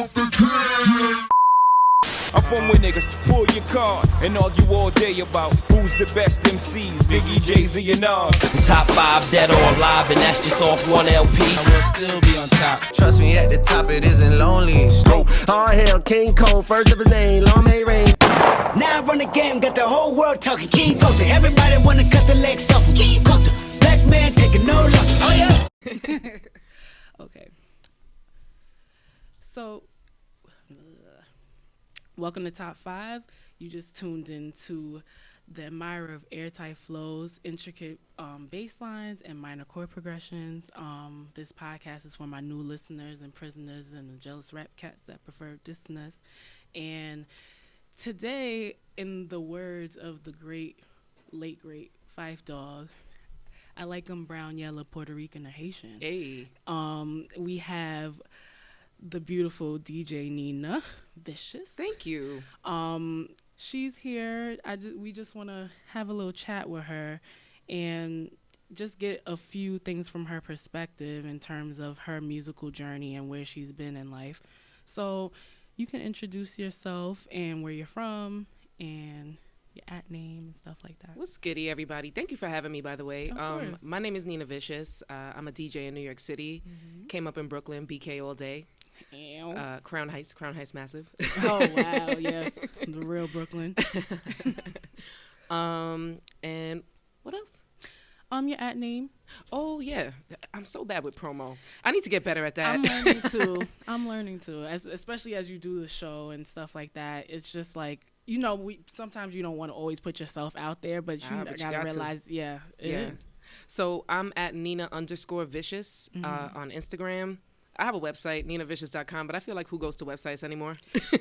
I'm from where niggas pull your card and argue all day about who's the best MCs, Biggie, Jay-Z, and Nas. Top 5 dead or alive, and that's just off one LP. I will still be on top. Trust me, at the top it isn't lonely. All hail King Cole, first of his name, Long May Reign. Now I run the game, got the whole world talking. King Culture, everybody wanna cut the legs off. King Culture, black man taking no losses. Oh yeah. Okay. So, welcome to Top 5. You just tuned into the admirer of airtight flows, intricate bass lines, and minor chord progressions. This podcast is for my new listeners and prisoners and the jealous rap cats that prefer dissonance. And today, in the words of the late great Fife Dog, I like them brown, yellow, Puerto Rican, or Haitian. Hey. We have the beautiful DJ Nina Vicious. Thank you. She's here. We just want to have a little chat with her and just get a few things from her perspective in terms of her musical journey and where she's been in life. So you can introduce yourself and where you're from and your @name and stuff like that. What's goody, everybody? Thank you for having me, by the way. Of course. My name is Nina Vicious. I'm a DJ in New York City. Mm-hmm. Came up in Brooklyn, BK all day. Crown Heights massive. Oh, wow, yes. The real Brooklyn. And what else? Your @name. Oh, yeah. I'm so bad with promo. I need to get better at that. I'm learning too. Especially as you do the show and stuff like that. It's just like, sometimes you don't want to always put yourself out there, but you gotta realize, it is. So I'm at Nina_Vicious on Instagram. I have a website, ninavicious.com, but I feel like who goes to websites anymore?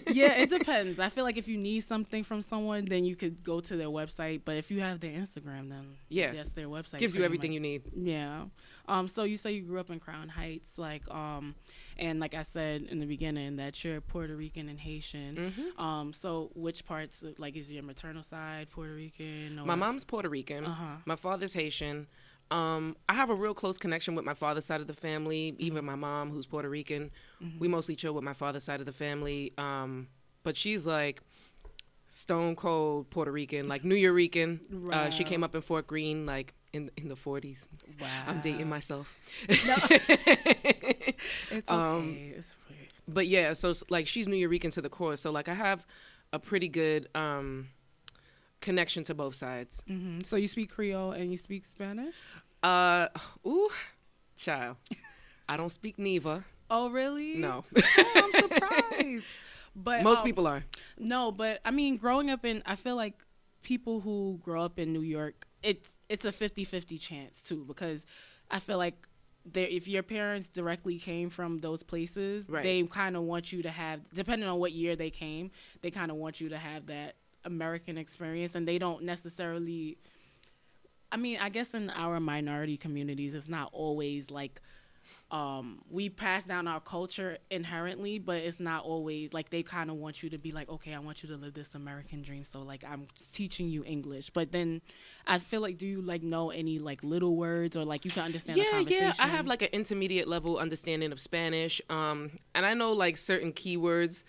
Yeah, it depends. I feel like if you need something from someone, then you could go to their website. But if you have their Instagram, then that's their website. Gives you everything you need. Yeah. So you say you grew up in Crown Heights, and like I said in the beginning, that you're Puerto Rican and Haitian. Mm-hmm. So which parts, is your maternal side Puerto Rican? Or? My mom's Puerto Rican. My father's Haitian. I have a real close connection with my father's side of the family, even my mom, who's Puerto Rican. We mostly chill with my father's side of the family. But she's like stone cold Puerto Rican, like New Yorican. Wow. She came up in Fort Greene, like in the 40s. Wow. I'm dating myself. No. It's okay. It's weird. But yeah, so like she's New Yorican to the core. So like I have a pretty good connection to both sides. Mm-hmm. So you speak Creole and you speak Spanish? Child. I don't speak neither. Oh, really? No. Oh, I'm surprised. But most people are. No, but I mean, I feel like people who grow up in New York, it's a 50-50 chance too, because I feel like if your parents directly came from those places, right, they kind of want you to have, depending on what year they came, they kind of want you to have that American experience, and they don't necessarily, I guess in our minority communities, it's not always like we pass down our culture inherently, but it's not always like they kind of want you to be like, okay, I want you to live this American dream, so like I'm teaching you English. But then I feel like, do you like know any like little words or like you can understand the conversation? Yeah, I have like an intermediate level understanding of Spanish, and I know like certain keywords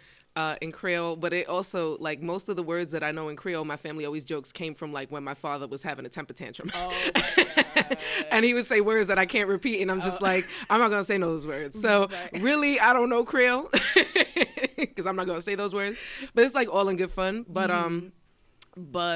in Creole, but it also, like, most of the words that I know in Creole, my family always jokes came from like when my father was having a temper tantrum. Oh my God. And he would say words that I can't repeat, and I'm just like, I'm not gonna say those words. So really, I don't know Creole because I'm not gonna say those words. But it's like all in good fun. But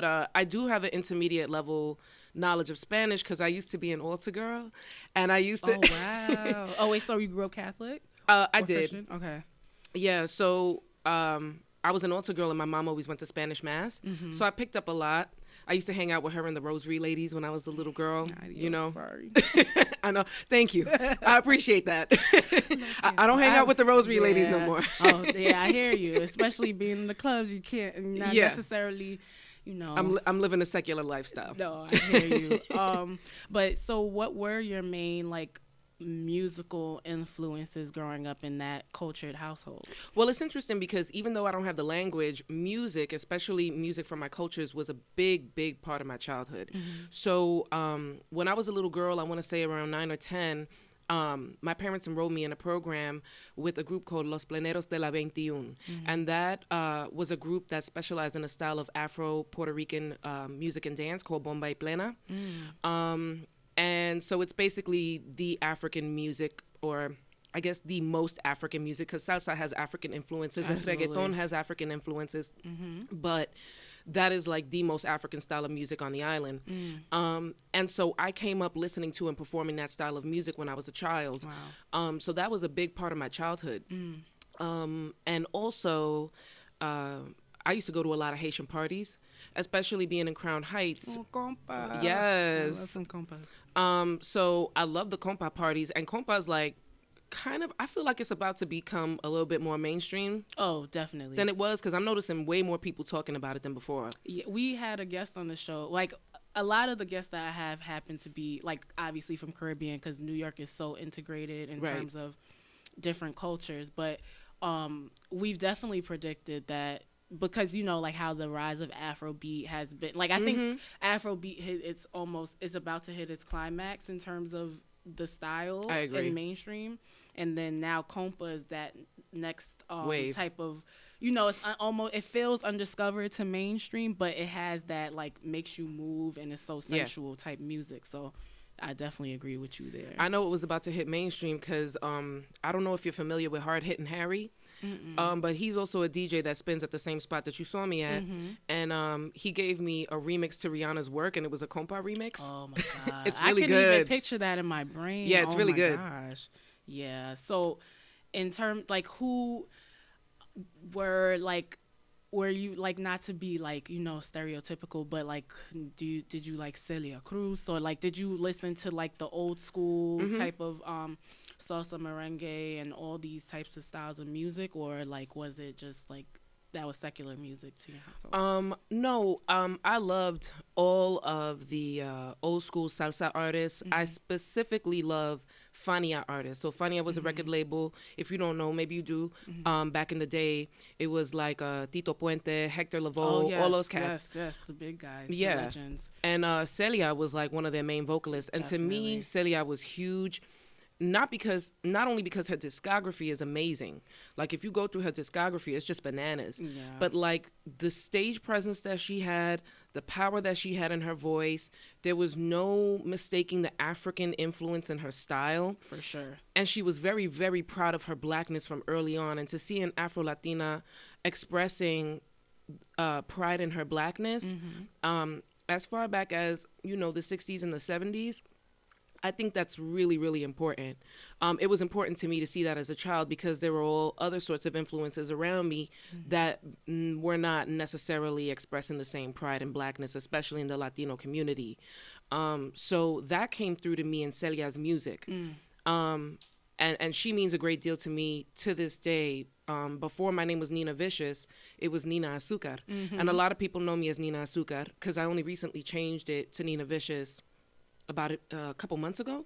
I do have an intermediate level knowledge of Spanish because I used to be an altar girl, and I used to. Oh wow. Oh wait, so you grew up Catholic? I did. Christian? Okay. Yeah. So. I was an altar girl, and my mom always went to Spanish mass, so I picked up a lot. I used to hang out with her and the Rosary ladies when I was a little girl. You know, sorry. I know. Thank you. I appreciate that. I don't hang out with the Rosary ladies no more. Oh yeah, I hear you. Especially being in the clubs, you can't not necessarily. You know, I'm living a secular lifestyle. No, I hear you. But so, what were your main like musical influences growing up in that cultured household? Well, it's interesting because even though I don't have the language, music, especially music from my cultures, was a big part of my childhood. So when I was a little girl, I want to say around 9 or 10, my parents enrolled me in a program with a group called Los Pleneros de la 21. And that was a group that specialized in a style of Afro-Puerto Rican music and dance called Bomba y Plena. And so it's basically the African music, or I guess the most African music, because salsa has African influences and reggaeton has African influences. But that is like the most African style of music on the island. And so I came up listening to and performing that style of music when I was a child. Wow. So that was a big part of my childhood. And also, I used to go to a lot of Haitian parties, especially being in Crown Heights. Oh, compa. Yes. I love some compas. So I love the compa parties, and compa is like kind of, I feel like it's about to become a little bit more mainstream. Oh, definitely. Than it was, because I'm noticing way more people talking about it than before. Yeah, we had a guest on the show. Like, a lot of the guests that I have happen to be, like, obviously from Caribbean, because New York is so integrated in terms of different cultures. But we've definitely predicted that, because, you know, like how the rise of Afrobeat has been. Like, I think Afrobeat, it's about to hit its climax in terms of the style and mainstream. And then now compa is that next type of, you know, it's it feels undiscovered to mainstream, but it has that like makes you move and it's so sensual type music. So I definitely agree with you there. I know it was about to hit mainstream because I don't know if you're familiar with Hard Hittin' Harry, but he's also a DJ that spins at the same spot that you saw me at. And he gave me a remix to Rihanna's work, and it was a compa remix. Oh my God. It's really I good. can even picture that in my brain. Yeah, it's really good. Gosh. Yeah. So in terms, like, who were you like, not to be like, you know, stereotypical, but like, did you like Celia Cruz, or like did you listen to like the old school type of salsa, merengue, and all these types of styles of music, or like was it just like that was secular music to you? No, I loved all of the old school salsa artists. I specifically love Fania artists. So Fania was a record label. If you don't know, maybe you do. Back in the day, it was like Tito Puente, Hector Lavoe, all those cats. Yes, the big guys, the legends. And Celia was like one of their main vocalists. And to me, Celia was huge. Not only because her discography is amazing. Like, if you go through her discography, it's just bananas. Yeah. But like the stage presence that she had, the power that she had in her voice, there was no mistaking the African influence in her style. For sure. And she was very, very proud of her blackness from early on. And to see an Afro-Latina expressing pride in her blackness, as far back as, you know, the 60s and the 70s, I think that's really, really important. It was important to me to see that as a child, because there were all other sorts of influences around me that were not necessarily expressing the same pride and blackness, especially in the Latino community. So that came through to me in Celia's music. And she means a great deal to me to this day. Before my name was Nina Vicious, it was Nina Azucar. And a lot of people know me as Nina Azucar because I only recently changed it to Nina Vicious about a couple months ago.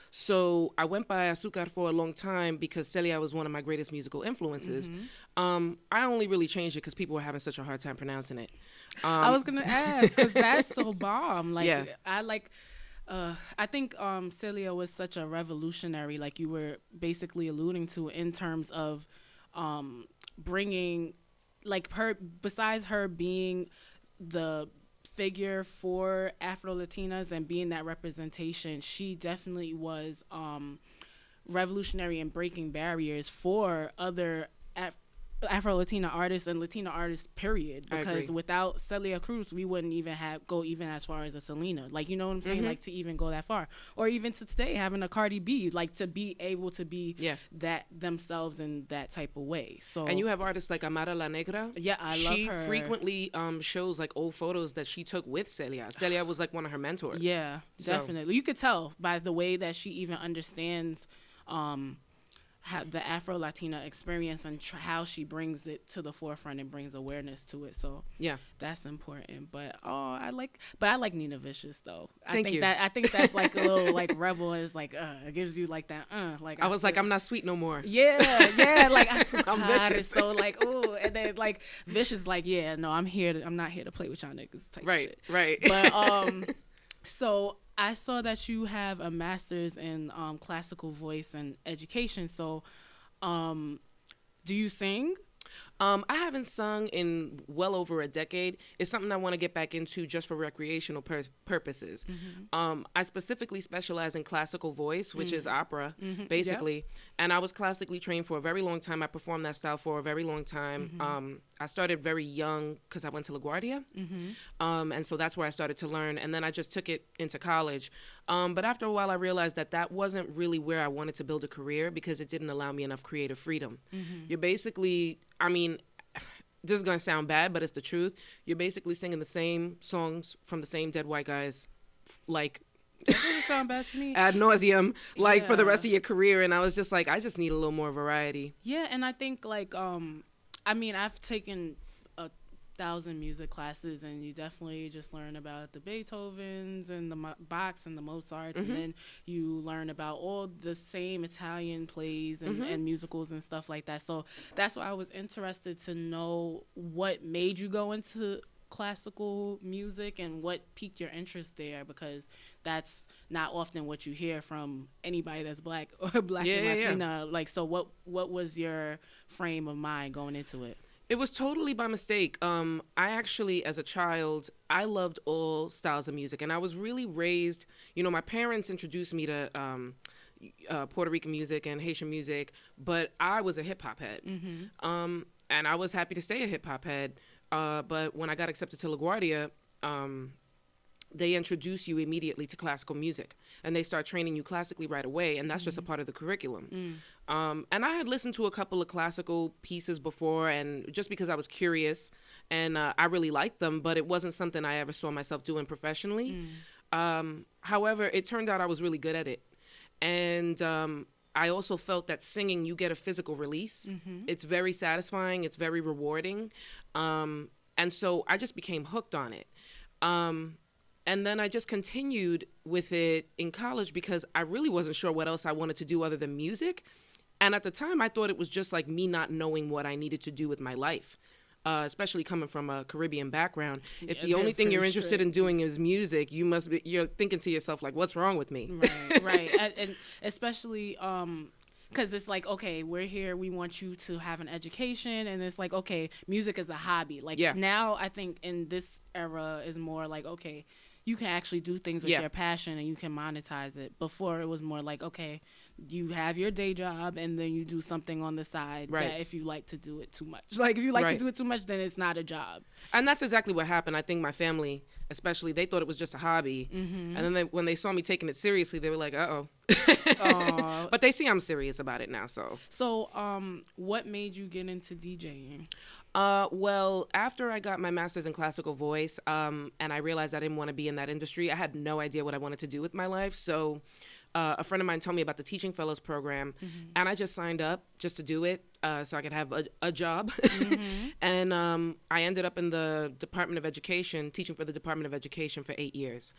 So I went by Azucar for a long time because Celia was one of my greatest musical influences. I only really changed it because people were having such a hard time pronouncing it. I was gonna ask, because that's so bomb. Like, I think Celia was such a revolutionary, like you were basically alluding to, in terms of bringing, like, her, besides her being the figure for Afro-Latinas and being that representation, she definitely was revolutionary in breaking barriers for other Afro-Latina artists and Latina artists, period. Because without Celia Cruz, we wouldn't even go even as far as a Selena. Like, you know what I'm saying? Like, to even go that far. Or even to today, having a Cardi B, like, to be able to be that themselves in that type of way. So, and you have artists like Amara La Negra. Yeah, I love her. She frequently shows, like, old photos that she took with Celia. Celia was, like, one of her mentors. Yeah, definitely. You could tell by the way that she even understands the Afro-Latina experience and how she brings it to the forefront and brings awareness to it. So yeah, that's important. But I like Nina Vicious though. I think that's like a little like rebel. Is like it gives you like that like I was like, I'm not sweet no more. Yeah, like I'm vicious. So like, oh, and then like Vicious, like, yeah, no, I'm not here to play with y'all niggas type shit. Right. But so I saw that you have a master's in classical voice and education. So, do you sing? I haven't sung in well over a decade. It's something I want to get back into just for recreational purposes. I specifically specialize in classical voice, which is opera, basically. Yep. And I was classically trained for a very long time. I performed that style for a very long time. I started very young because I went to LaGuardia. And so that's where I started to learn. And then I just took it into college. But after a while, I realized that that wasn't really where I wanted to build a career because it didn't allow me enough creative freedom. You're basically, I mean, this is going to sound bad, but it's the truth. You're basically singing the same songs from the same dead white guys, like, that doesn't sound bad to me. Ad nauseum, like, for the rest of your career. And I was just like, I just need a little more variety. Yeah, and I think, like, I mean, I've taken 1,000 music classes, and you definitely just learn about the Beethovens and the Bachs and the Mozarts, and then you learn about all the same Italian plays and musicals and stuff like that. So that's why I was interested to know what made you go into classical music and what piqued your interest there, because that's not often what you hear from anybody that's black or black and Latina. Like, so what was your frame of mind going into it? It was totally by mistake. I actually, as a child, I loved all styles of music, and I was really raised, you know, my parents introduced me to Puerto Rican music and Haitian music, but I was a hip hop head. And I was happy to stay a hip hop head. But when I got accepted to LaGuardia, they introduce you immediately to classical music, and they start training you classically right away, and that's just a part of the curriculum. And I had listened to a couple of classical pieces before, and just because I was curious, and I really liked them, but it wasn't something I ever saw myself doing professionally. However, it turned out I was really good at it. And I also felt that singing, you get a physical release. It's very satisfying. It's very rewarding. And so I just became hooked on it. And then I just continued with it in college because I really wasn't sure what else I wanted to do other than music. And at the time, I thought it was just like me not knowing what I needed to do with my life, especially coming from a Caribbean background. If the only thing you're interested in doing is music, you're thinking to yourself, like, what's wrong with me? Right. And especially because it's like, okay, we're here, we want you to have an education, and it's like, okay, music is a hobby. Like, now I think in this era is more like, okay, you can actually do things with your passion and you can monetize it. Before it was more like, okay, you have your day job and then you do something on the side that if you like to do it too much. Like, if you like to do it too much, then it's not a job. And that's exactly what happened. I think my family, especially, they thought it was just a hobby. And then when they saw me taking it seriously, they were like, uh-oh. But they see I'm serious about it now, so. So, what made you get into DJing? Well, after I got my master's in classical voice, and I realized I didn't want to be in that industry, I had no idea what I wanted to do with my life. So a friend of mine told me about the Teaching Fellows program, and I just signed up just to do it so I could have a job. And I ended up in the Department of Education, teaching for the Department of Education for 8 years.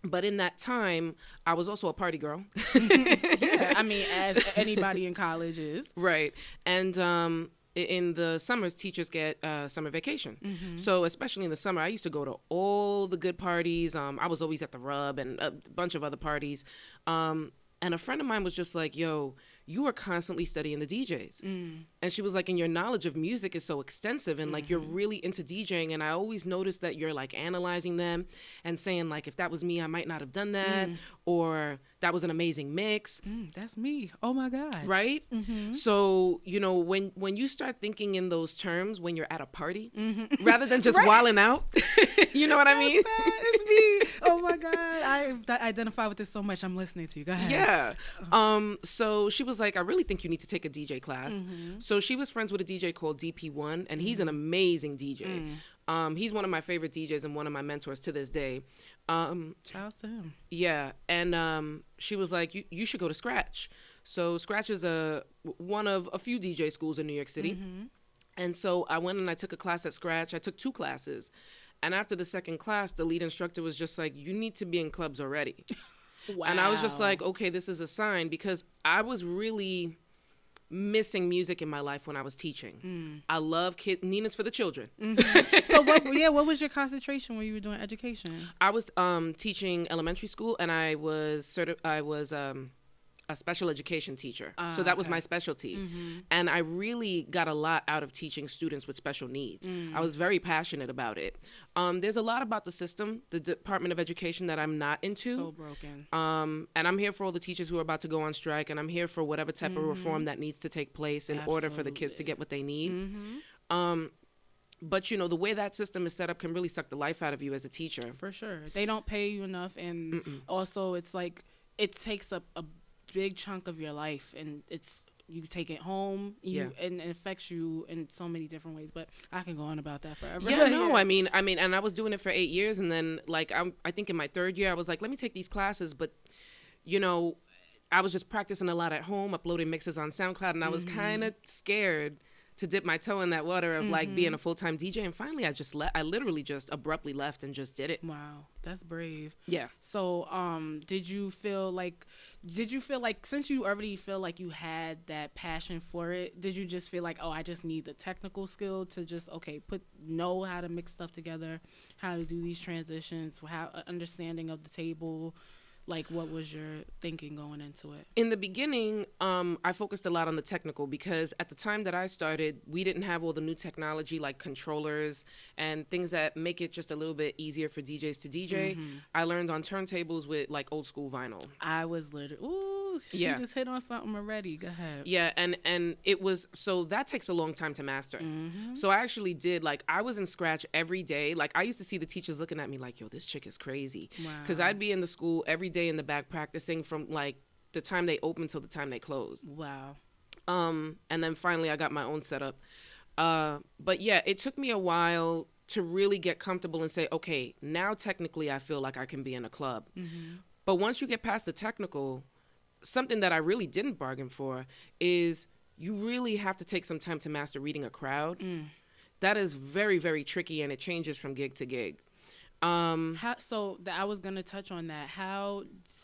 But in that time, I was also a party girl. I mean, as anybody in college is. Right. And in the summers, teachers get summer vacation. So especially in the summer, I used to go to all the good parties. I was always at the Rub and a bunch of other parties. And a friend of mine was just like, yo, you are constantly studying the DJs. And she was like, and your knowledge of music is so extensive, and like you're really into DJing. And I always noticed that you're like analyzing them and saying like, if that was me, I might not have done that, or that was an amazing mix. That's me. Oh my God. Right? So, you know, when you start thinking in those terms when you're at a party, rather than just wilding out, you know what I mean? It's me. Oh my God. I identify with this so much. I'm listening to you. Go ahead. Yeah. So she was like, I really think you need to take a DJ class. So she was friends with a DJ called DP1, and he's an amazing DJ. He's one of my favorite DJs and one of my mentors to this day. Shout to him. Yeah. And she was like, you should go to Scratch. So Scratch is one of a few DJ schools in New York City. And so I went and I took a class at Scratch. I took 2 classes. And after the second class, the lead instructor was just like, you need to be in clubs already. Wow. And I was just like, okay, this is a sign, because I was really missing music in my life when I was teaching. I love Nina's for the children. So what was your concentration when you were doing education? I was teaching elementary school, and I was a special education teacher. So that was my specialty. And I really got a lot out of teaching students with special needs. I was very passionate about it. There's a lot about the system, the Department of Education, that I'm not into. So broken. And I'm here for all the teachers who are about to go on strike, and I'm here for whatever type of reform that needs to take place in order for the kids to get what they need. But, you know, the way that system is set up can really suck the life out of you as a teacher. For sure. They don't pay you enough, and also it's like it takes up a big chunk of your life, and you take it home, and it affects you in so many different ways. But I can go on about that forever. Yeah, no, I mean, and I was doing it for 8 years, and then like I think in my 3rd year I was like, let me take these classes, but you know, I was just practicing a lot at home, uploading mixes on SoundCloud, and I was kind of scared to dip my toe in that water of like being a full-time DJ. And finally I literally just abruptly left and just did it. Wow, that's brave. Yeah. So did you feel like since you already feel like you had that passion for it, did you just feel like, oh, I just need the technical skill to just know how to mix stuff together, how to do these transitions, how understanding of the table? Like, what was your thinking going into it? In the beginning, I focused a lot on the technical, because at the time that I started, we didn't have all the new technology like controllers and things that make it just a little bit easier for DJs to DJ. I learned on turntables with like old school vinyl. I was literally, she just hit on something already. Go ahead. Yeah, and it was, so that takes a long time to master. So I actually did, like, I was in Scratch every day. Like, I used to see the teachers looking at me like, yo, this chick is crazy. Because I'd be in the school every day in the back practicing from like the time they opened till the time they closed. Wow. And then finally I got my own setup. But yeah, it took me a while to really get comfortable and say, okay, now technically I feel like I can be in a club. But once you get past the technical, something that I really didn't bargain for is you really have to take some time to master reading a crowd. That is very, very tricky, and it changes from gig to gig. I was gonna touch on that.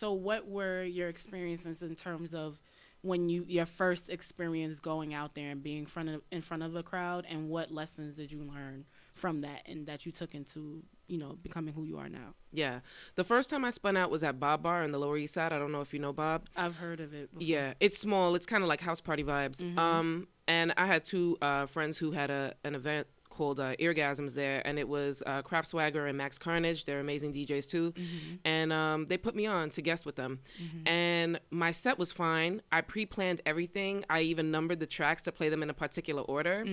What were your experiences in terms of when your first experience going out there and being in front of the crowd, and what lessons did you learn from that and that you took into, you know, becoming who you are now? Yeah, the first time I spun out was at Bob Bar in the Lower East Side. I don't know if you know Bob. I've heard of it before. Yeah, it's small. It's kind of like house party vibes. And I had two friends who had an event called Eargasms there, and it was Craft Swagger and Max Carnage. They're amazing DJs too. And they put me on to guest with them. And my set was fine. I pre-planned everything. I even numbered the tracks to play them in a particular order.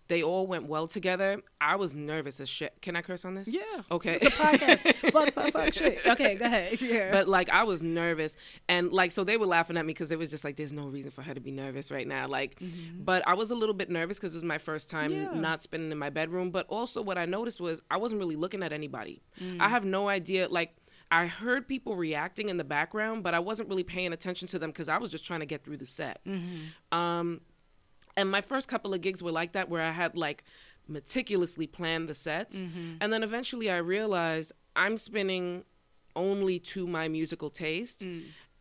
They all went well together. I was nervous as shit. Can I curse on this? Yeah. Okay. It's a podcast. fuck shit. Okay, go ahead. Yeah. But like, I was nervous, and like, so they were laughing at me because it was just like, there's no reason for her to be nervous right now. Like, but I was a little bit nervous because it was my first time not spinning in my bedroom. But also what I noticed was I wasn't really looking at anybody. I have no idea. Like, I heard people reacting in the background, but I wasn't really paying attention to them because I was just trying to get through the set. And my first couple of gigs were like that, where I had like meticulously planned the sets. And then eventually I realized I'm spinning only to my musical taste.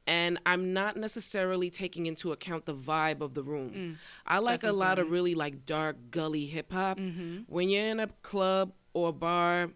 And I'm not necessarily taking into account the vibe of the room. I like a lot of really like dark, gully hip hop. When you're in a club or bar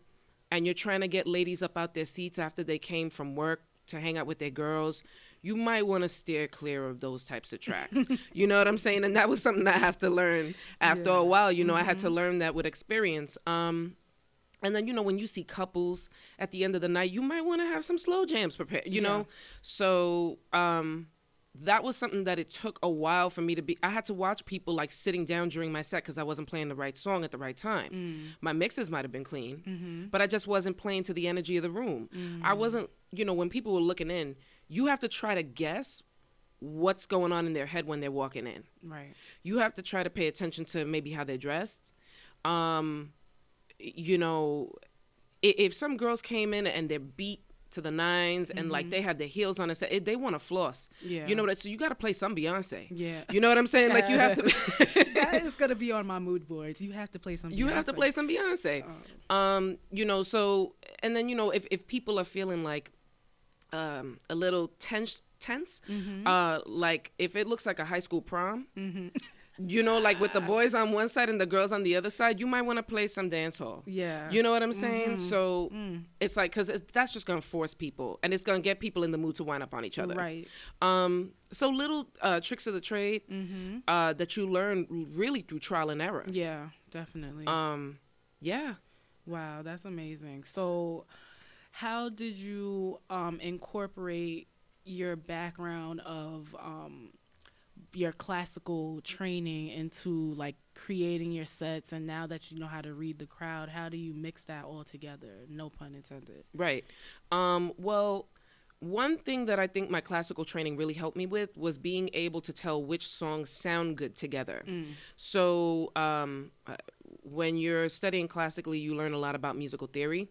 and you're trying to get ladies up out their seats after they came from work to hang out with their girls, you might want to steer clear of those types of tracks. You know what I'm saying? And that was something I have to learn after a while. You know, I had to learn that with experience. And then, you know, when you see couples at the end of the night, you might want to have some slow jams prepared, you know? So that was something that it took a while for me to be. I had to watch people like sitting down during my set because I wasn't playing the right song at the right time. My mixes might have been clean, but I just wasn't playing to the energy of the room. I wasn't, you know, when people were looking in, you have to try to guess what's going on in their head when they're walking in. Right. You have to try to pay attention to maybe how they're dressed. You know, if some girls came in and they're beat to the nines and like they have their heels on, they want to floss. Yeah. You know what? So you got to play some Beyonce. Yeah. You know what I'm saying? Like, you have to. That is gonna be on my mood boards. You have to play some. You have to play some Beyonce. You know. So, and then, you know, if people are feeling like a little tense tense. Like if it looks like a high school prom, you know, like with the boys on one side and the girls on the other side, you might want to play some dance hall. Yeah. You know what I'm saying? So it's like, because that's just going to force people, and it's going to get people in the mood to wind up on each other. Right. So little tricks of the trade that you learn really through trial and error. Yeah, definitely. Yeah. Wow, that's amazing. So how did you incorporate your background of your classical training into like creating your sets, and now that you know how to read the crowd, how do you mix that all together? No pun intended. Right. Well, one thing that I think my classical training really helped me with was being able to tell which songs sound good together. So when you're studying classically, you learn a lot about musical theory,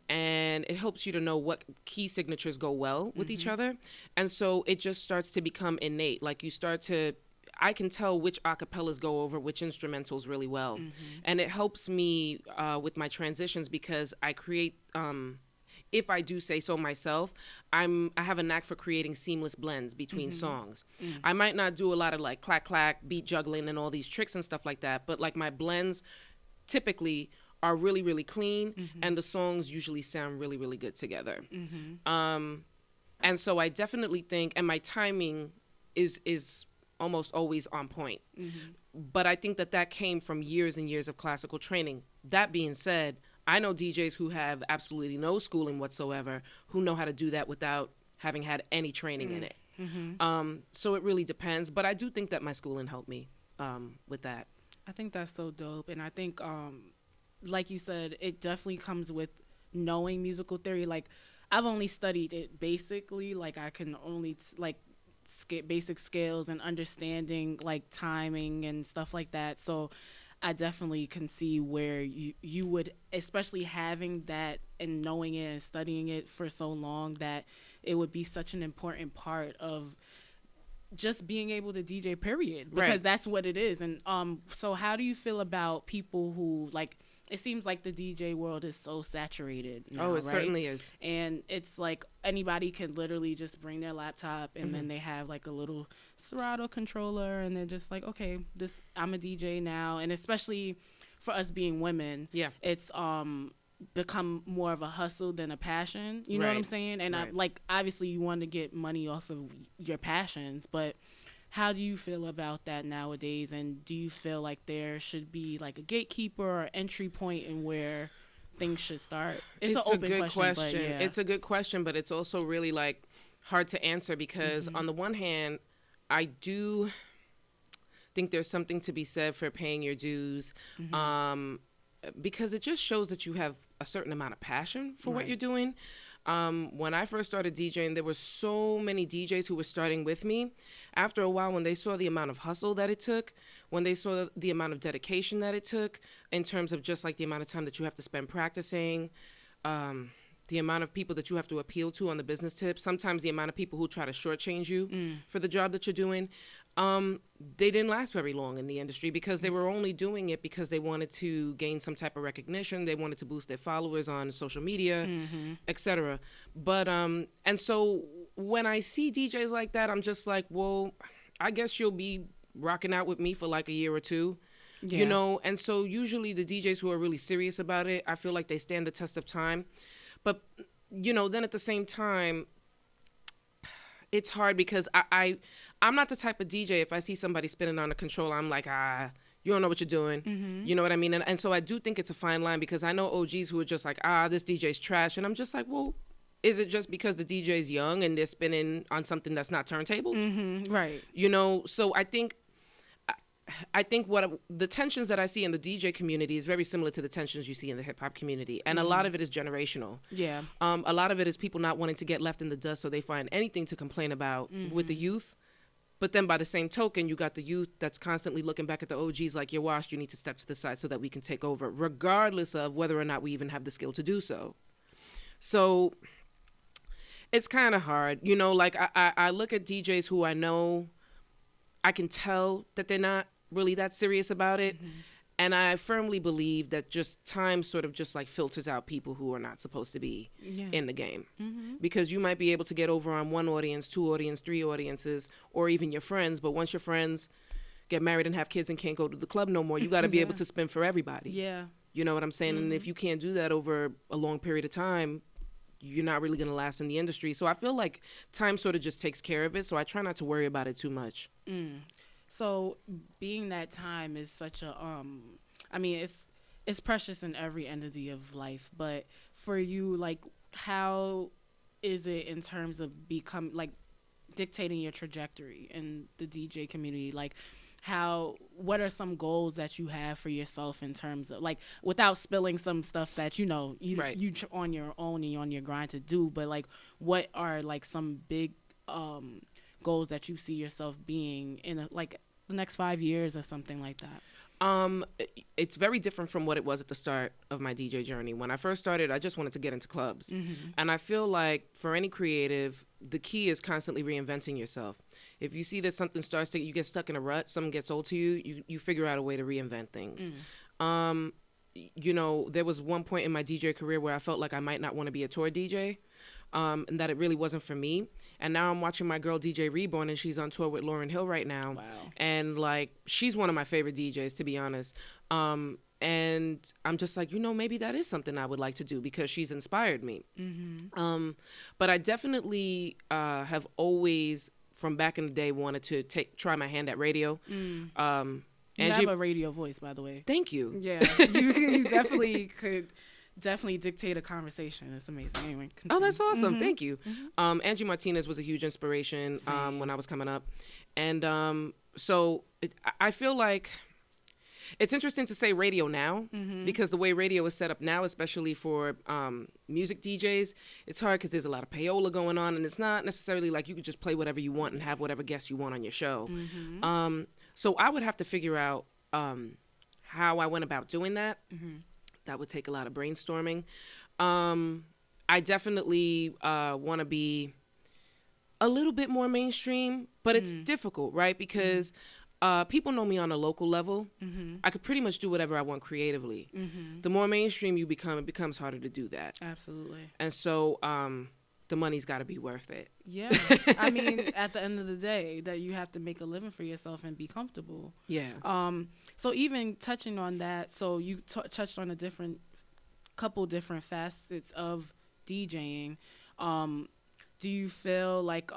and it helps you to know what key signatures go well with each other. And so it just starts to become innate. Like I can tell which acapellas go over which instrumentals really well. And it helps me with my transitions, because I create, if I do say so myself, I have a knack for creating seamless blends between songs. I might not do a lot of like clack clack, beat juggling and all these tricks and stuff like that, but like my blends typically are really, really clean, and the songs usually sound really, really good together. And so I definitely think, and my timing is almost always on point. But I think that came from years and years of classical training. That being said, I know DJs who have absolutely no schooling whatsoever who know how to do that without having had any training in it. So it really depends. But I do think that my schooling helped me with that. I think that's so dope. And I think, like you said, it definitely comes with knowing musical theory. Like, I've only studied it basically. Like, I can only, basic scales and understanding, like, timing and stuff like that. So I definitely can see where you would, especially having that and knowing it and studying it for so long, that it would be such an important part of just being able to DJ, period, because that's what it is. And so how do you feel about people who, like, it seems like the DJ world is so saturated now, it certainly is. And it's like anybody can literally just bring their laptop, and then they have like a little Serato controller, and they're just like, okay, I'm a DJ now. And especially for us being women, it's become more of a hustle than a passion. You know what I'm saying? And obviously you want to get money off of your passions, but how do you feel about that nowadays? And do you feel like there should be like a gatekeeper or entry point in where things should start? It's an open question. But yeah. It's a good question, but it's also really like hard to answer, because on the one hand, I do think there's something to be said for paying your dues, because it just shows that you have a certain amount of passion for what you're doing. When I first started DJing, there were so many DJs who were starting with me. After a while, when they saw the amount of hustle that it took, when they saw the amount of dedication that it took, in terms of just like the amount of time that you have to spend practicing, the amount of people that you have to appeal to on the business tip, sometimes the amount of people who try to shortchange you for the job that you're doing, they didn't last very long in the industry, because they were only doing it because they wanted to gain some type of recognition. They wanted to boost their followers on social media, etc. But, and so when I see DJs like that, I'm just like, well, I guess you'll be rocking out with me for like a year or two, you know? And so usually the DJs who are really serious about it, I feel like they stand the test of time. But, you know, then at the same time, it's hard, because I'm not the type of DJ, if I see somebody spinning on a controller, I'm like, you don't know what you're doing. You know what I mean? And so I do think it's a fine line, because I know OGs who are just like, this DJ's trash. And I'm just like, well, is it just because the DJ's young and they're spinning on something that's not turntables? Right. You know, so I think what the tensions that I see in the DJ community is very similar to the tensions you see in the hip hop community. And a lot of it is generational. Yeah. A lot of it is people not wanting to get left in the dust, so they find anything to complain about with the youth. But then by the same token, you got the youth that's constantly looking back at the OGs like, you're washed, you need to step to the side so that we can take over, regardless of whether or not we even have the skill to do so. So it's kind of hard. You know, like I look at DJs who I know, I can tell that they're not really that serious about it. And I firmly believe that just time sort of just like filters out people who are not supposed to be in the game. Because you might be able to get over on one audience, two audience, three audiences, or even your friends. But once your friends get married and have kids and can't go to the club no more, you got to be able to spin for everybody. Yeah. You know what I'm saying? And if you can't do that over a long period of time, you're not really going to last in the industry. So I feel like time sort of just takes care of it. So I try not to worry about it too much. So being that time is such a, I mean, it's precious in every entity of life, but for you, like, how is it in terms of dictating your trajectory in the DJ community? Like, what are some goals that you have for yourself in terms of, like, without spilling some stuff that, you on your own and on your grind to do, but like, what are like some big, goals that you see yourself being in like the next 5 years or something like that? It's very different from what it was at the start of my DJ journey. When I first started, I just wanted to get into clubs. And I feel like for any creative, the key is constantly reinventing yourself. If you see that something you get stuck in a rut, something gets old to you, you figure out a way to reinvent things. There was one point in my DJ career where I felt like I might not want to be a tour DJ. And that it really wasn't for me. And now I'm watching my girl DJ Reborn, and she's on tour with Lauryn Hill right now. Wow. And like, she's one of my favorite DJs, to be honest. And I'm just like, maybe that is something I would like to do because she's inspired me. But I definitely have always, from back in the day, wanted to try my hand at radio. You have a radio voice, by the way. Thank you. Yeah, you definitely could. Definitely dictate a conversation. It's amazing. Anyway, continue. Oh, that's awesome. Thank you. Angie Martinez was a huge inspiration when I was coming up. And I feel like it's interesting to say radio now because the way radio is set up now, especially for music DJs, it's hard because there's a lot of payola going on, and it's not necessarily like you could just play whatever you want and have whatever guests you want on your show. So I would have to figure out how I went about doing that. That would take a lot of brainstorming. I definitely want to be a little bit more mainstream, but it's difficult, right? Because people know me on a local level. I could pretty much do whatever I want creatively. The more mainstream you become, it becomes harder to do that. Absolutely. And so the money's got to be worth it. Yeah. I mean, at the end of the day, that you have to make a living for yourself and be comfortable. Yeah. So even touching on that, so you touched on couple different facets of DJing. Do you feel like,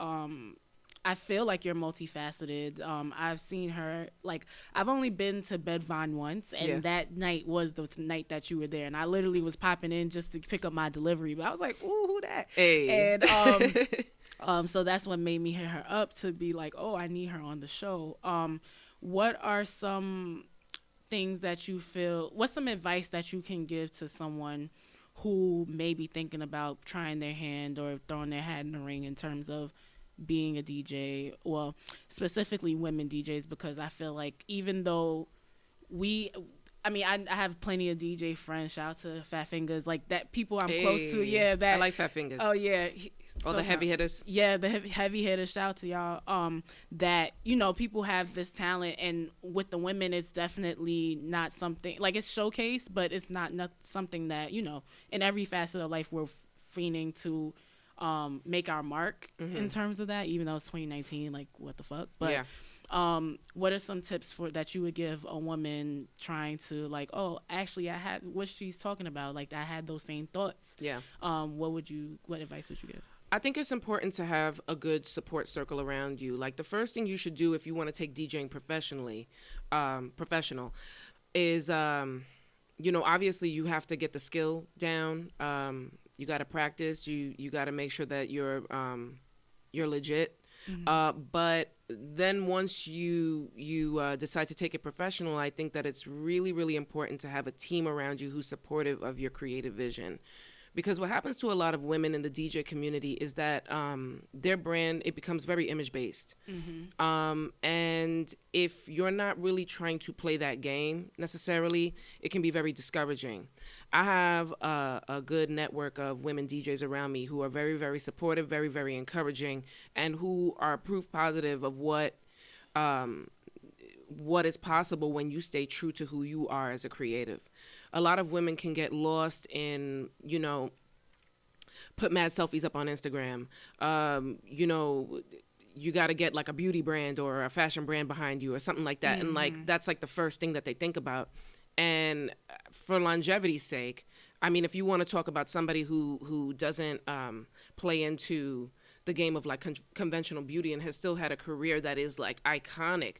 I feel like you're multifaceted. I've seen her, like, I've only been to Bedvine once, and that night was the night that you were there. And I literally was popping in just to pick up my delivery. But I was like, ooh, who that? Hey. And so that's what made me hit her up to be like, oh, I need her on the show. What are some things that you feel, what's some advice that you can give to someone who may be thinking about trying their hand or throwing their hat in the ring in terms of being a DJ, well, specifically women DJs, because I feel like even though I have plenty of DJ friends, shout out to Fat Fingers, like that people I'm close to, that I like Fat Fingers. Oh yeah. All the heavy hitters. Yeah, the heavy hitters, shout out to y'all. That, people have this talent, and with the women, it's definitely not something, like, it's showcased, but it's not something that, in every facet of life we're fiending to make our mark in terms of that, even though it's 2019, like, what the fuck? But what are some tips that you would give a woman trying to, like, oh, actually I had what she's talking about, like, I had those same thoughts. Yeah. What advice would you give? I think it's important to have a good support circle around you. Like, the first thing you should do if you want to take DJing professional is, obviously you have to get the skill down. You got to practice. You got to make sure that you're legit. But then once you decide to take it professional, I think that it's really, really important to have a team around you who's supportive of your creative vision. Because what happens to a lot of women in the DJ community is that their brand, it becomes very image-based. And if you're not really trying to play that game necessarily, it can be very discouraging. I have a good network of women DJs around me who are very, very supportive, very, very encouraging, and who are proof positive of what what is possible when you stay true to who you are as a creative. A lot of women can get lost in, you know, put mad selfies up on Instagram. You know, you got to get like a beauty brand or a fashion brand behind you or something like that. And like, that's like the first thing that they think about. And for longevity's sake, I mean, if you want to talk about somebody who doesn't play into the game of like conventional beauty and has still had a career that is like iconic,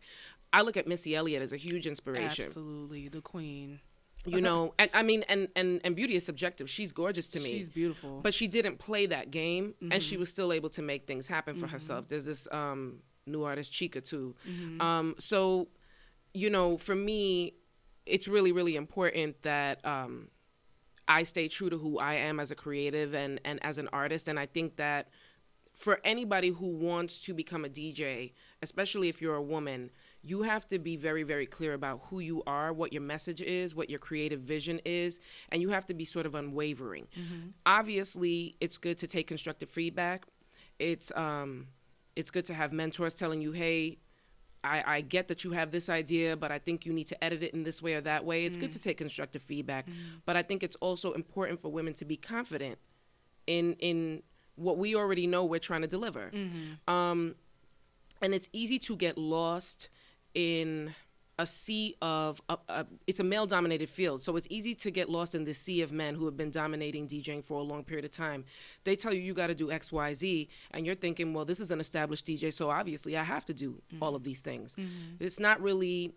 I look at Missy Elliott as a huge inspiration. Absolutely, the queen. You know, and I mean, and beauty is subjective. She's gorgeous to me. She's beautiful. But she didn't play that game, and she was still able to make things happen for herself. There's this new artist, Chica, too. So, you know, for me, it's really, really important that I stay true to who I am as a creative and as an artist. And I think that for anybody who wants to become a DJ, especially if you're a woman, you have to be very, very clear about who you are, what your message is, what your creative vision is, and you have to be sort of unwavering. Obviously, it's good to take constructive feedback. It's good to have mentors telling you, hey, I get that you have this idea, but I think you need to edit it in this way or that way. It's good to take constructive feedback, but I think it's also important for women to be confident in what we already know we're trying to deliver. And it's easy to get lost in a sea of, it's a male-dominated field, so it's easy to get lost in the sea of men who have been dominating DJing for a long period of time. They tell you got to do X, Y, Z, and you're thinking, well, this is an established DJ, so obviously I have to do all of these things. It's not really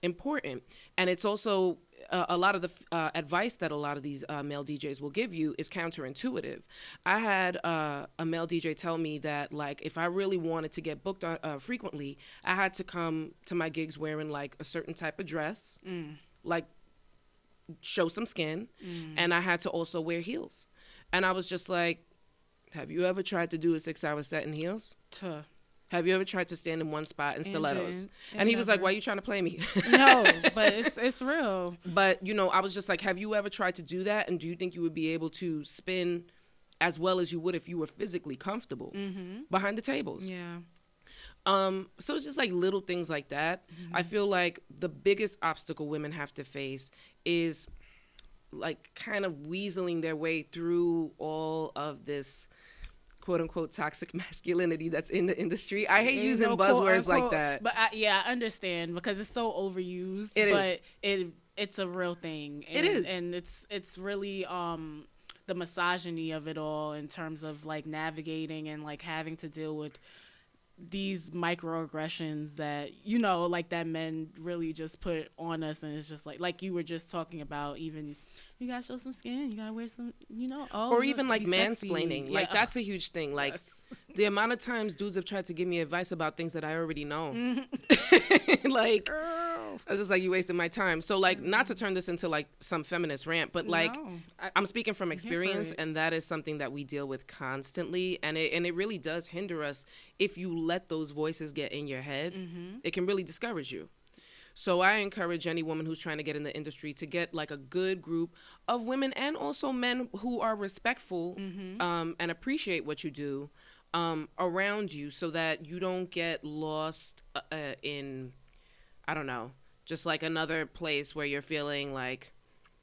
important. And it's also a lot of the advice that a lot of these male DJs will give you is counterintuitive. I had a male DJ tell me that, like, if I really wanted to get booked frequently, I had to come to my gigs wearing like a certain type of dress, like show some skin, and I had to also wear heels. And I was just like, have you ever tried to do a 6-hour set in heels? Have you ever tried to stand in one spot in stilettos? And he was like, why are you trying to play me? No, but it's real. But, you know, I was just like, have you ever tried to do that? And do you think you would be able to spin as well as you would if you were physically comfortable behind the tables? Yeah. So it's just like little things like that. I feel like the biggest obstacle women have to face is like kind of weaseling their way through all of this quote unquote toxic masculinity that's in the industry. I hate using buzzwords like that. But I understand because it's so overused. It's a real thing. And, it is. And it's really the misogyny of it all in terms of like navigating and like having to deal with these microaggressions that, you know, like that men really just put on us. And it's just like you were just talking about, even you gotta show some skin, you gotta wear some, you know, or even like mansplaining. Yeah. Like that's a huge thing. Like the amount of times dudes have tried to give me advice about things that I already know. Like, I was just like, you wasted my time. So like, not to turn this into like some feminist rant, but like, I'm speaking from experience, and that is something that we deal with constantly, and it really does hinder us if you let those voices get in your head. It can really discourage you. So I encourage any woman who's trying to get in the industry to get like a good group of women and also men who are respectful and appreciate what you do around you, so that you don't get lost in, I don't know, just like another place where you're feeling like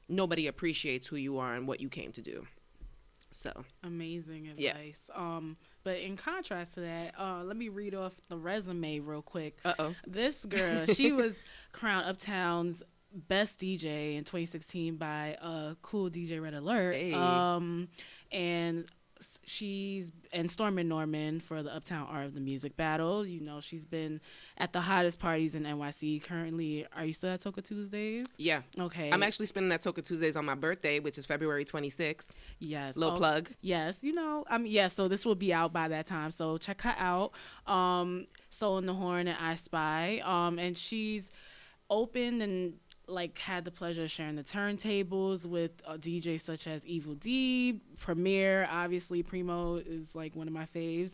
nobody appreciates who you are and what you came to do. So amazing advice. Yeah. But in contrast to that, let me read off the resume real quick. This girl, she was crowned Uptown's best DJ in 2016 by Cool DJ Red Alert. Hey. And she's and Stormin' Norman for the Uptown Art of the Music Battle. You know, she's been at the hottest parties in NYC. Currently, are you still at Toka Tuesdays? Yeah. Okay. I'm actually spending that Toka Tuesdays on my birthday, which is February 26th. Yes. Little plug. Yes. You know, so this will be out by that time. So check her out. Soul in the Horn and I Spy. And she's open and like had the pleasure of sharing the turntables with DJs such as Evil D, Premier. Obviously, Primo is like one of my faves.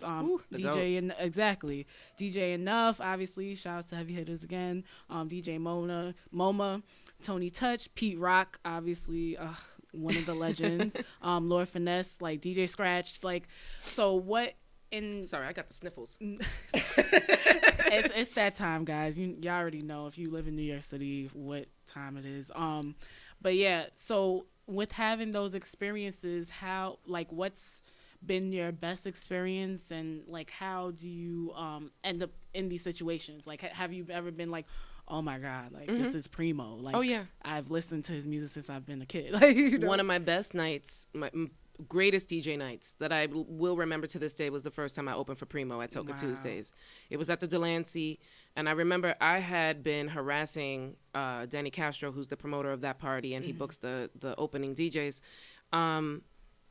DJ Enough. Obviously, shout out to heavy hitters again. DJ MoMA, Tony Touch, Pete Rock. Obviously, one of the legends. Lord Finesse, like DJ Scratch. Like, so what? Sorry, I got the sniffles. It's it's that time, guys. Y'all already know if you live in New York City what time it is. But yeah, so with having those experiences, how, like, what's been your best experience, and like how do you end up in these situations? Like, have you ever been like, oh my God, like this is Primo? Like, Oh, yeah. I've listened to his music since I've been a kid. Like, you know? One of my best nights, my greatest DJ nights that I will remember to this day was the first time I opened for Primo at Toca Tuesdays. It was at the Delancey, and I remember I had been harassing Danny Castro, who's the promoter of that party, and he books the opening DJs.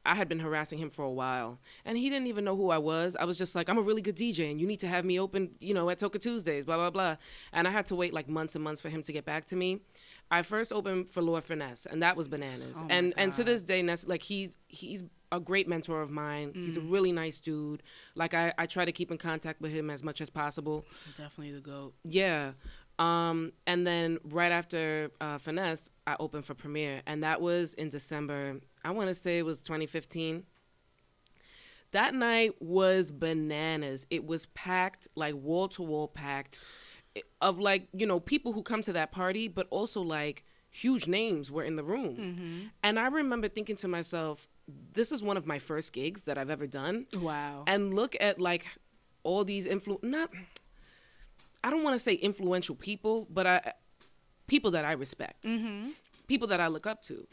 I had been harassing him for a while, and he didn't even know who I was. I was just like, I'm a really good DJ, and you need to have me open, you know, at Toca Tuesdays, blah, blah, blah. And I had to wait like months and months for him to get back to me. I first opened for Lord Finesse, and that was bananas. Oh and to this day, like, he's a great mentor of mine. He's a really nice dude. Like, I try to keep in contact with him as much as possible. He's definitely the GOAT. Yeah. And then right after Finesse, I opened for Premier, and that was in December. I want to say it was 2015. That night was bananas. It was packed, like wall to wall packed, of like, you know, people who come to that party, but also like huge names were in the room. And I remember thinking to myself, this is one of my first gigs that I've ever done. Wow. And look at like all these I don't want to say influential people, but people that I respect, people that I look up to,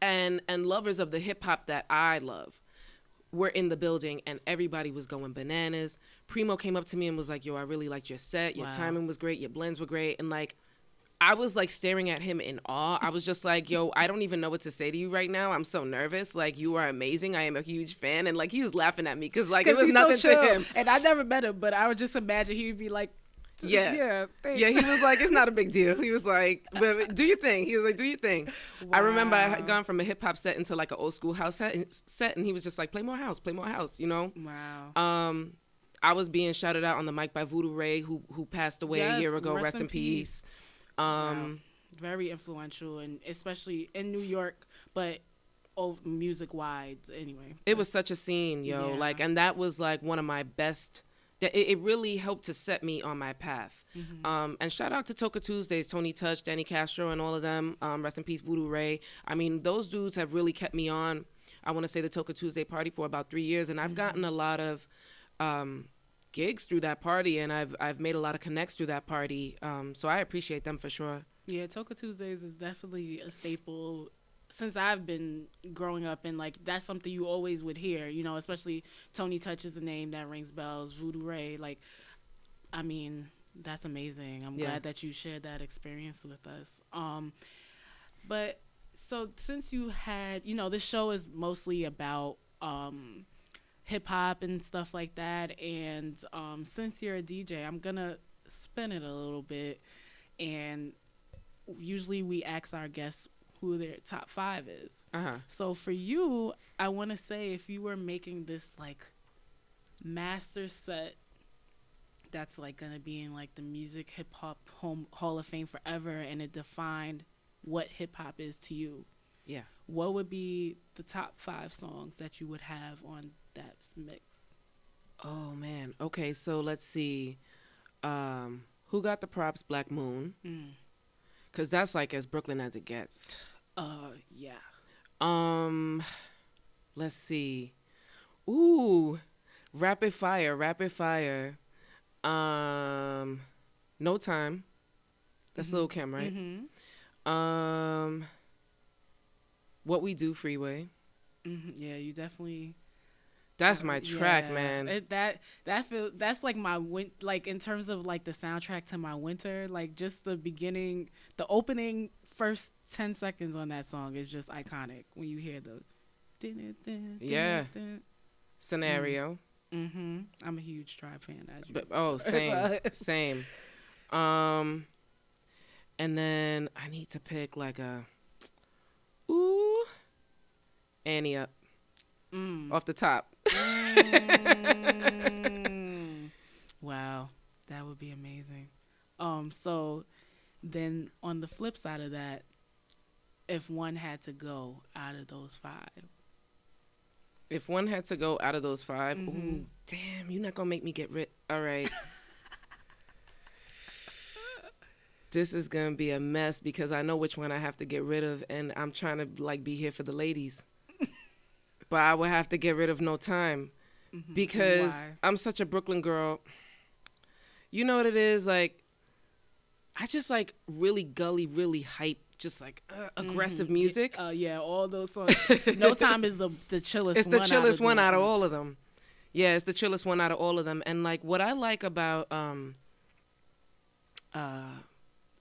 and lovers of the hip hop that I love were in the building, and everybody was going bananas. Primo came up to me and was like, yo, I really liked your set. Your timing was great. Your blends were great. And like, I was like staring at him in awe. I was just like, yo, I don't even know what to say to you right now. I'm so nervous. Like, you are amazing. I am a huge fan. And like, he was laughing at me because like, it was nothing to him. And I never met him, but I would just imagine he would be like, yeah, thanks. Yeah, he was like, it's not a big deal. He was like, but do your thing. He was like, do your thing. Wow. I remember I had gone from a hip hop set into like an old school house set, and he was just like, play more house, you know? Wow. I was being shouted out on the mic by Voodoo Ray, who passed away a year ago. Rest in peace. Wow. Very influential, and especially in New York, but music wide anyway. It was such a scene, yo. Yeah. Like, and that was like one of my best. It really helped to set me on my path. And shout out to Toca Tuesdays, Tony Touch, Danny Castro, and all of them. Rest in peace, Voodoo Ray. I mean, those dudes have really kept me on, I want to say, the Toca Tuesday party for about 3 years. And I've gotten a lot of gigs through that party, and I've made a lot of connects through that party. So I appreciate them for sure. Yeah, Toca Tuesdays is definitely a staple since I've been growing up, and like that's something you always would hear, you know, especially Tony Touch is the name that rings bells, Voodoo Ray, like, I mean, that's amazing. I'm glad that you shared that experience with us. But so since you had, you know, this show is mostly about hip hop and stuff like that, and since you're a DJ, I'm gonna spin it a little bit, and usually we ask our guests who their top 5 is. So for you, I want to say, if you were making this like master set that's like gonna be in like the music hip hop hall of fame forever, and it defined what hip hop is to you, what would be the top 5 songs that you would have on that mix? Oh man. Okay, so let's see. Who Got the Props? Black Moon. Cause that's like as Brooklyn as it gets. Yeah. Let's see. Ooh, Rapid Fire. No Time. That's Lil' Kim, right? What We Do, Freeway. Yeah, you definitely. That's my track, man. That's like my like in terms of like the soundtrack to my winter. Like just the beginning, the opening first 10 seconds on that song is just iconic when you hear the. Scenario. I'm a huge Tribe fan, as you. Same. And then I need to pick like a. Ooh. Annie Up. Off the top. Wow, that would be amazing. So then on the flip side of that, if one had to go out of those 5. If one had to go out of those 5, ooh, damn, you're not gonna make me get rid. All right. This is gonna be a mess because I know which one I have to get rid of, and I'm trying to like be here for the ladies. But I would have to get rid of No Time because Why? I'm such a Brooklyn girl. You know what it is? Like, I just like really gully, really hype, just like aggressive music. Yeah, all those songs. No Time is the chillest. It's the chillest one out of them. all of them. Yeah, it's the chillest one out of all of them. And like what I like about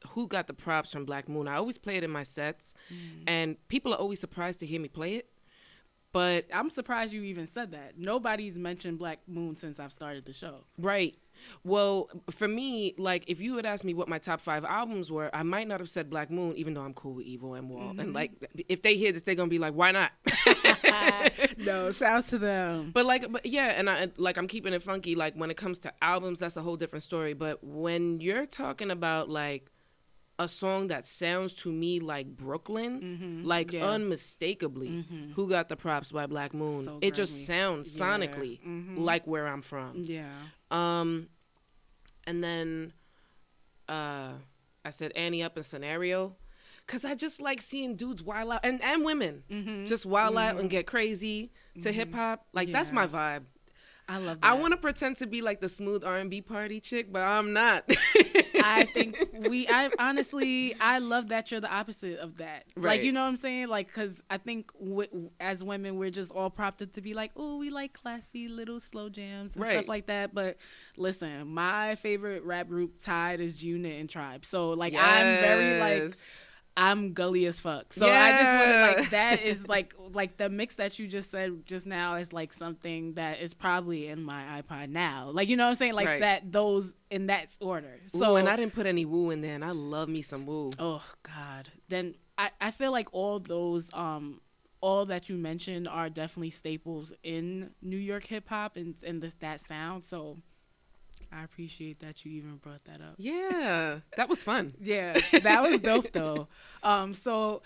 Who Got the Props from Black Moon, I always play it in my sets, and people are always surprised to hear me play it. But I'm surprised you even said that. Nobody's mentioned Black Moon since I've started the show. right. Well, for me, like if you had asked me what my top 5 albums were, I might not have said Black Moon, even though I'm cool with Evil and Wall. And like if they hear this, they're gonna be like, why not? No, shouts to them. But yeah, and I'm keeping it funky. Like when it comes to albums, that's a whole different story. But when you're talking about like a song that sounds to me like Brooklyn, like unmistakably, Who Got the Props by Black Moon. So it just grimy. sounds sonically like where I'm from. Yeah. And then I said Annie Up in Scenario. Cause I just like seeing dudes wild out and women just wild out and get crazy to hip hop. Like that's my vibe. I love that. I want to pretend to be like the smooth R&B party chick, but I'm not. I think I love that you're the opposite of that. Right. Like, you know what I'm saying? Like, because I think as women, we're just all prompted to be like, oh, we like classy little slow jams and stuff like that. But listen, my favorite rap group tied is Unit and Tribe. So, like, I'm very, like, I'm gully as fuck. So I just want to like that is like the mix that you just said just now is like something that is probably in my iPod now. Like, you know what I'm saying? Like that those in that order. So Ooh, and I didn't put any woo in there, and I love me some woo. Oh God. Then I feel like all those all that you mentioned are definitely staples in New York hip hop and that sound. So I appreciate that you even brought that up. Yeah, that was fun. Yeah, that was dope though. So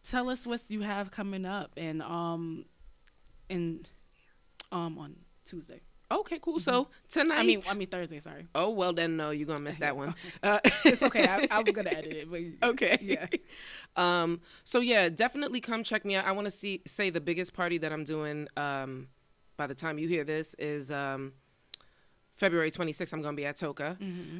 tell us what you have coming up and on Tuesday. Okay, cool. So tonight, I mean Thursday. Sorry. Oh well, then no, you're gonna miss that one. It's okay. I'm gonna edit it. But Okay. Yeah. So yeah, definitely come check me out. I want to say the biggest party that I'm doing. By the time you hear this is February 26th. I'm gonna be at Toka.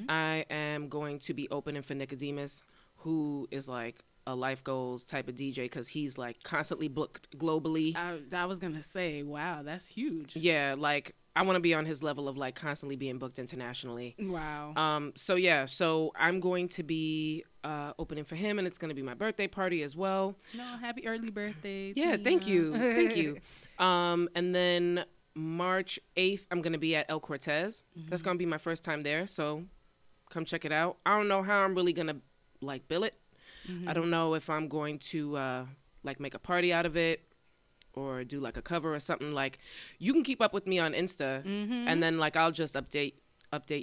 I am going to be opening for Nicodemus, who is like a life goals type of DJ because he's like constantly booked globally. I was gonna say, wow, that's huge. Yeah, like I want to be on his level of like constantly being booked internationally. Wow. So I'm going to be opening for him, and it's going to be my birthday party as well. No, happy early birthday. Yeah, Tina. thank you. And then March 8th, I'm going to be at El Cortez. That's going to be my first time there, so come check it out. I don't know how I'm really going to like bill it. I don't know if I'm going to like make a party out of it or do like a cover or something. Like, you can keep up with me on Insta, and then like I'll just update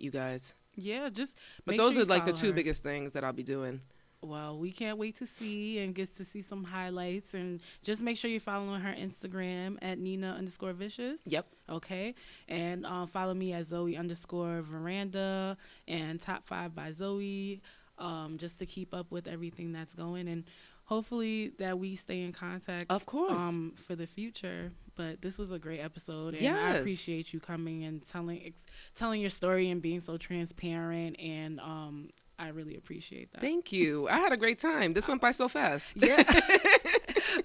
you guys. Yeah, just But make those sure are you like the follow two her. biggest things that I'll be doing. Well, we can't wait to see and get to see some highlights. And just make sure you're following her Instagram at Nina_Vicious. Yep. Okay. And follow me at Zoe_Veranda and Top 5 by Zoe, just to keep up with everything that's going. And hopefully that we stay in contact. Of course. For the future. But this was a great episode. And Yes. I appreciate you coming and telling your story and being so transparent. And I really appreciate that. Thank you. I had a great time. This went by so fast. Yeah.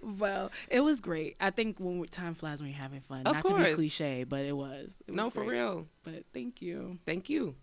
Well, it was great. I think time flies when you're having fun. Of Not to course. be cliche, but it was. No, for great. real. But thank you. Thank you.